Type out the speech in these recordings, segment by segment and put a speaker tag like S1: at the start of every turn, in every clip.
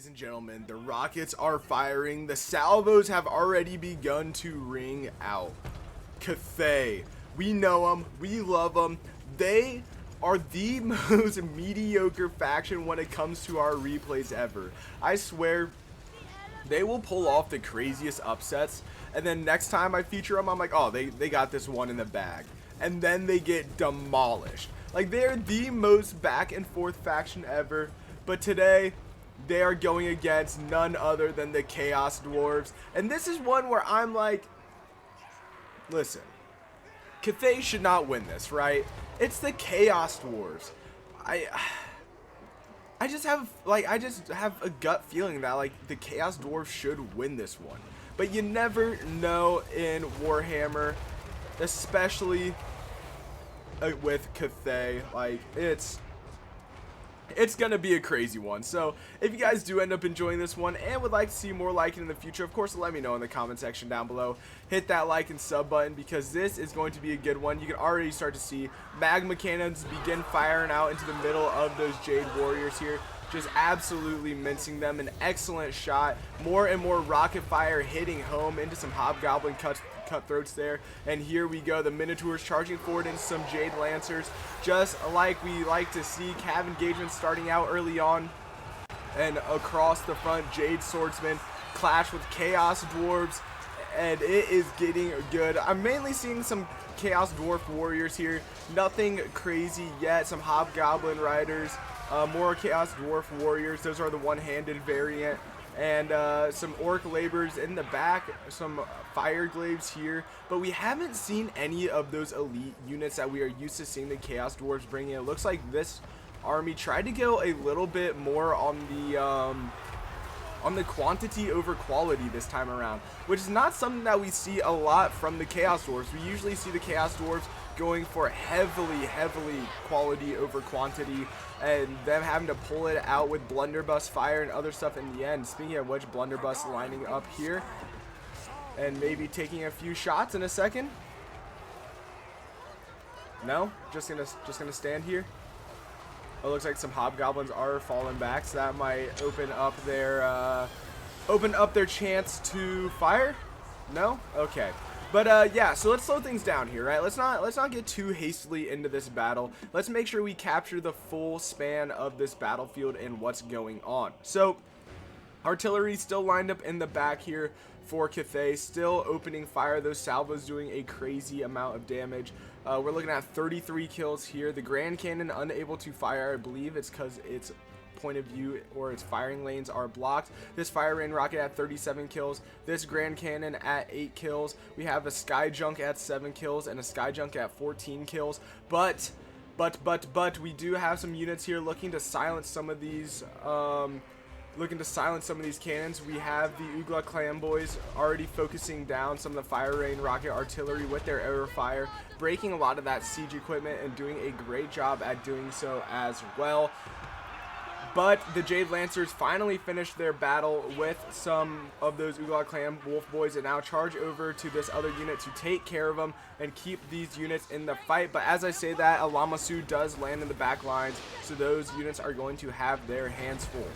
S1: Ladies and gentlemen, the rockets are firing. The salvos have already begun to ring out. Cathay, we know them, we love them. They are the most mediocre faction when it comes to our replays ever. I swear, they will pull off the craziest upsets, and then next time I feature them, I'm like, oh, they got this one in the bag. And then they get demolished. Like, they're the most back and forth faction ever. But today, they are going against none other than the Chaos Dwarves. And this is one where I'm like, listen, Cathay should not win this, right? It's the Chaos Dwarves. I just have a gut feeling that like the Chaos Dwarves should win this one. But you never know in Warhammer, especially with Cathay. Like, it's gonna be a crazy one. So if you guys do end up enjoying this one and would like to see more like it in the future, of course, let me know in the comment section down below. Hit that like and sub button because this is going to be a good one. You can already start to see magma cannons begin firing out into the middle of those Jade Warriors here, just absolutely mincing them. An excellent shot. More and more rocket fire hitting home into some Hobgoblin cutthroats there, and here we go, the Minotaurs charging forward into some Jade Lancers, just like we like to see. Cav engagements starting out early on, and across the front, Jade Swordsmen clash with Chaos Dwarves, and it is getting good. I'm mainly seeing some Chaos Dwarf Warriors here, nothing crazy yet. Some Hobgoblin Riders, more Chaos Dwarf Warriors, those are the one-handed variant, and some Orc Laborers in the back, some Fire Glaives here, but we haven't seen any of those elite units that we are used to seeing the Chaos Dwarves bring in. It looks like this army tried to go a little bit more on the quantity over quality this time around, which is not something that we see a lot from the Chaos Dwarves. We usually see the Chaos Dwarves going for heavily quality over quantity, and them having to pull it out with blunderbuss fire and other stuff in the end. Speaking of which, blunderbuss lining up here and maybe taking a few shots in a second. No, just gonna stand here. It looks like some Hobgoblins are falling back, so that might open up their chance to fire. No? Okay. But yeah, so let's slow things down here, right? Let's not get too hastily into this battle. Let's make sure we capture the full span of this battlefield and what's going on. So artillery still lined up in the back here for Cathay, still opening fire. Those salvos doing a crazy amount of damage. We're looking at 33 kills here. The Grand Cannon unable to fire. I believe it's because its point of view or its firing lanes are blocked. This Fire Rain Rocket at 37 kills. This Grand Cannon at 8 kills. We have a Sky Junk at 7 kills and a Sky Junk at 14 kills. But we do have some units here looking to silence some of these cannons. We have the Ugla Clan boys already focusing down some of the Fire Rain Rocket artillery with their arrow fire, breaking a lot of that siege equipment and doing a great job at doing so as well. But the Jade Lancers finally finished their battle with some of those Ugla Clan Wolf Boys and now charge over to this other unit to take care of them and keep these units in the fight. But as I say that, a Lamasu does land in the back lines, so those units are going to have their hands full.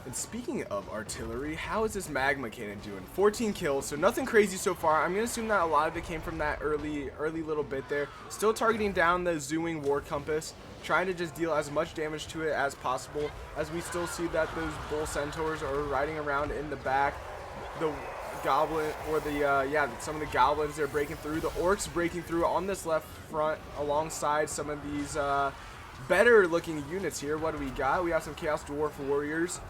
S1: And speaking of artillery, how is this Magma Cannon doing? 14 kills, so nothing crazy so far. I'm going to assume that a lot of it came from that early little bit there. Still targeting down the Zooing War Compass, trying to just deal as much damage to it as possible, as we still see that those Bull Centaurs are riding around in the back. The Goblin, or some of the Goblins, they're breaking through. The Orcs breaking through on this left front alongside some of these better looking units here. What do we got? We have some Chaos Dwarf Warriors.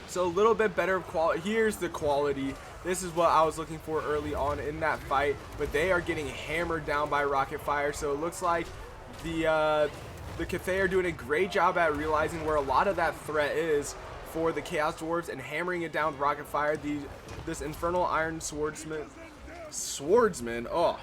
S1: So a little bit better quality. Here's the quality. This is what I was looking for early on in that fight, but they are getting hammered down by rocket fire. So it looks like the Cathay are doing a great job at realizing where a lot of that threat is for the Chaos Dwarves and hammering it down with rocket fire. This Infernal Iron Swordsman, oh,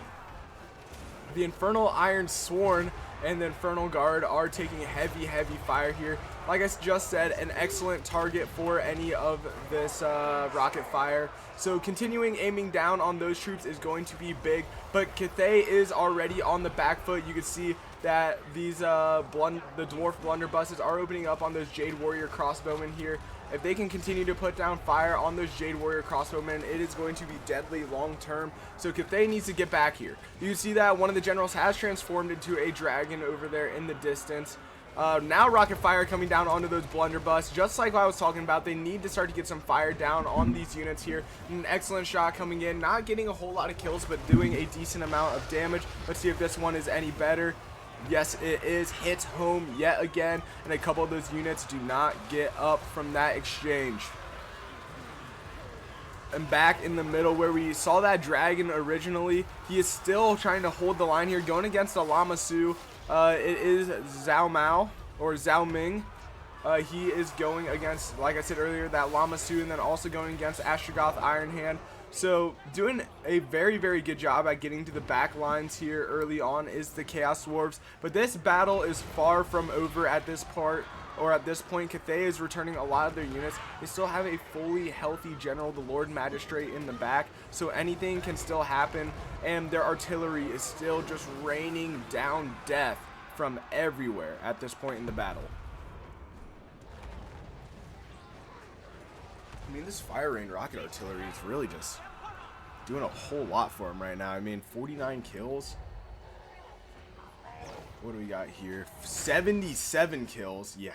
S1: the Infernal Iron Sworn and the Infernal Guard are taking heavy fire here. like I just said, an excellent target for any of this rocket fire. So continuing aiming down on those troops is going to be big, but Cathay is already on the back foot. You can see that these the dwarf blunderbusses are opening up on those Jade Warrior crossbowmen here. If they can continue to put down fire on those Jade Warrior crossbowmen, it is going to be deadly long term. So Cathay needs to get back here. You can see that one of the generals has transformed into a dragon over there in the distance. Now rocket fire coming down onto those blunderbuss. Just like I was talking about, they need to start to get some fire down on these units here. An excellent shot coming in, not getting a whole lot of kills, but doing a decent amount of damage. Let's see if this one is any better. Yes, it is. Hits home yet again, and a couple of those units do not get up from that exchange. And back in the middle where we saw that dragon originally, he is still trying to hold the line here, going against the Lama Su. It is Zhao Mao, or Zhao Ming. He is going against, like I said earlier, that Lama Su, and then also going against Astrogoth Iron Hand. So doing a very, very good job at getting to the back lines here early on is the Chaos Dwarves. But this battle is far from over at this part. Or at this point, Cathay is returning a lot of their units. They still have a fully healthy general, the Lord Magistrate, in the back, so anything can still happen, and their artillery is still just raining down death from everywhere at this point in the battle. I mean, this fire rain rocket artillery is really just doing a whole lot for them right now. I mean, 49 kills. What do we got here? 77 kills. Yeah.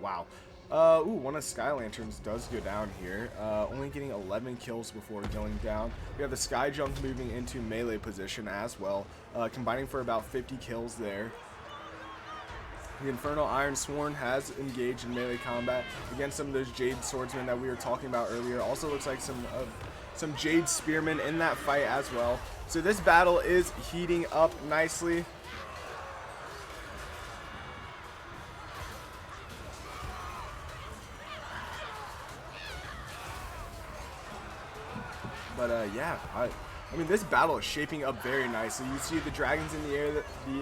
S1: Wow. Ooh, one of Sky Lanterns does go down here. Only getting 11 kills before going down. We have the Sky Junk moving into melee position as well, combining for about 50 kills there. The Infernal Iron Sworn has engaged in melee combat against some of those Jade Swordsmen that we were talking about earlier. Also looks like some Jade Spearmen in that fight as well. So this battle is heating up nicely. But yeah, I mean, this battle is shaping up very nicely. You see the dragons in the air,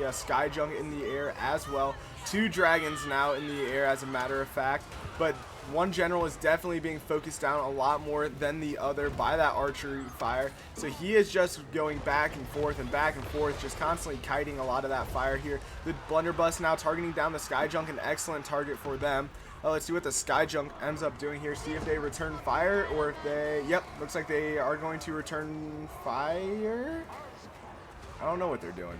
S1: the Sky Junk in the air as well. 2 dragons now in the air, as a matter of fact. But one general is definitely being focused down a lot more than the other by that archery fire. So he is just going back and forth, just constantly kiting a lot of that fire here. The blunderbuss now targeting down the Sky Junk, an excellent target for them. Let's see what the Sky Junk ends up doing here. See if they return fire, or if they... Yep, looks like they are going to return fire. I don't know what they're doing.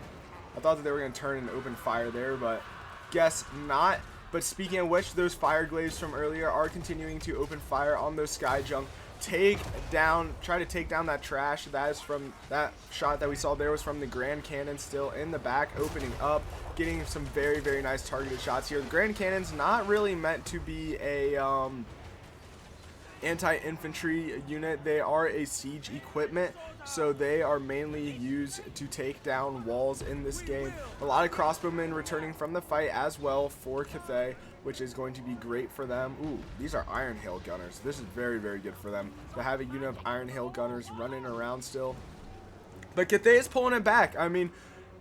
S1: I thought that they were going to turn and open fire there, but guess not. But speaking of which, those fire glaives from earlier are continuing to open fire on those Sky Junk. Try to take down that trash. That is from that shot that we saw there, was from the Grand Cannon still in the back, opening up, getting some very, very nice targeted shots here. The Grand Cannon's not really meant to be a anti-infantry unit. They are a siege equipment, so they are mainly used to take down walls in this game. A lot of crossbowmen returning from the fight as well for Cathay, which is going to be great for them. Ooh, these are Iron Hail Gunners. This is very, very good for them to have a unit of Iron Hail Gunners running around still. But Cathay is pulling it back. I mean,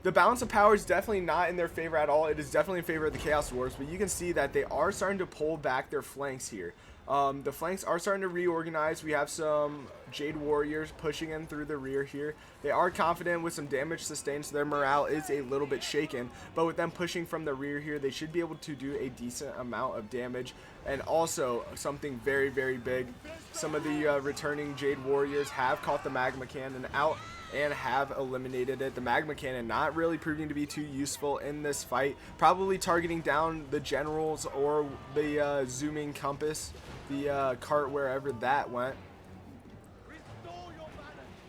S1: the balance of power is definitely not in their favor at all. It is definitely in favor of the Chaos Dwarves, but you can see that they are starting to pull back their flanks here. The flanks are starting to reorganize. We have some Jade Warriors pushing in through the rear here. They are confident with some damage sustained, so their morale is a little bit shaken. But with them pushing from the rear here, they should be able to do a decent amount of damage. And also, something very, very big, some of the returning Jade Warriors have caught the Magma Cannon out and have eliminated it. The Magma Cannon not really proving to be too useful in this fight. Probably targeting down the generals or the zooming compass, the cart, wherever that went.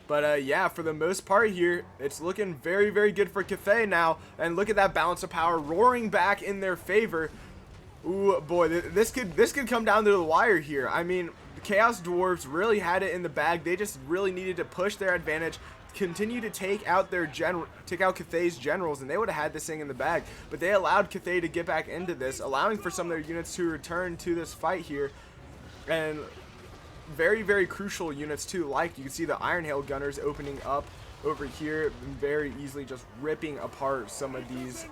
S1: But yeah, for the most part here, it's looking very, very good for Cathay now. And look at that balance of power roaring back in their favor. Ooh, boy, this could come down to the wire here. I mean, the Chaos Dwarves really had it in the bag. They just really needed to push their advantage, continue to take out Cathay's generals, and they would have had this thing in the bag. But they allowed Cathay to get back into this, allowing for some of their units to return to this fight here. And very, very crucial units too, like you can see the Iron Hail Gunners opening up over here and very easily just ripping apart some of these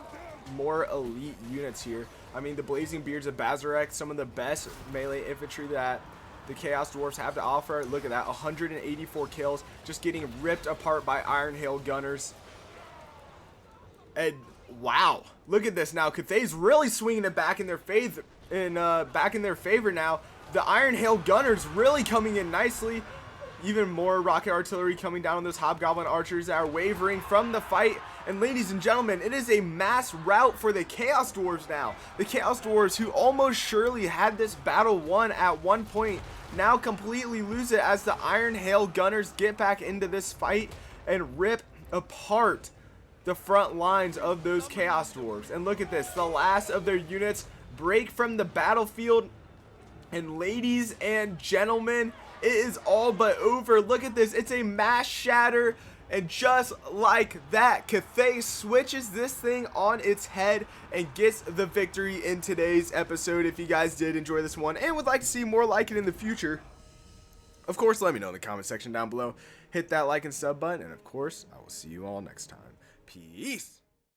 S1: more elite units here. I mean, the Blazing Beards of Bazarek, some of the best melee infantry that the Chaos Dwarfs have to offer. Look at that, 184 kills, just getting ripped apart by Iron Hail Gunners. And wow, look at this now. Cathay's really swinging it back in their favor. Now. The Iron Hail Gunners really coming in nicely. Even more rocket artillery coming down on those Hobgoblin archers that are wavering from the fight. And ladies and gentlemen, it is a mass rout for the Chaos Dwarves now. The Chaos Dwarves, who almost surely had this battle won at one point, now completely lose it as the Iron Hail Gunners get back into this fight and rip apart the front lines of those Chaos Dwarves. And look at this, the last of their units break from the battlefield. And ladies and gentlemen, it is all but over. Look at this, it's a mass shatter. And just like that, Cathay switches this thing on its head and gets the victory in today's episode. If you guys did enjoy this one and would like to see more like it in the future, of course, let me know in the comment section down below. Hit that like and sub button, and of course, I will see you all next time. Peace.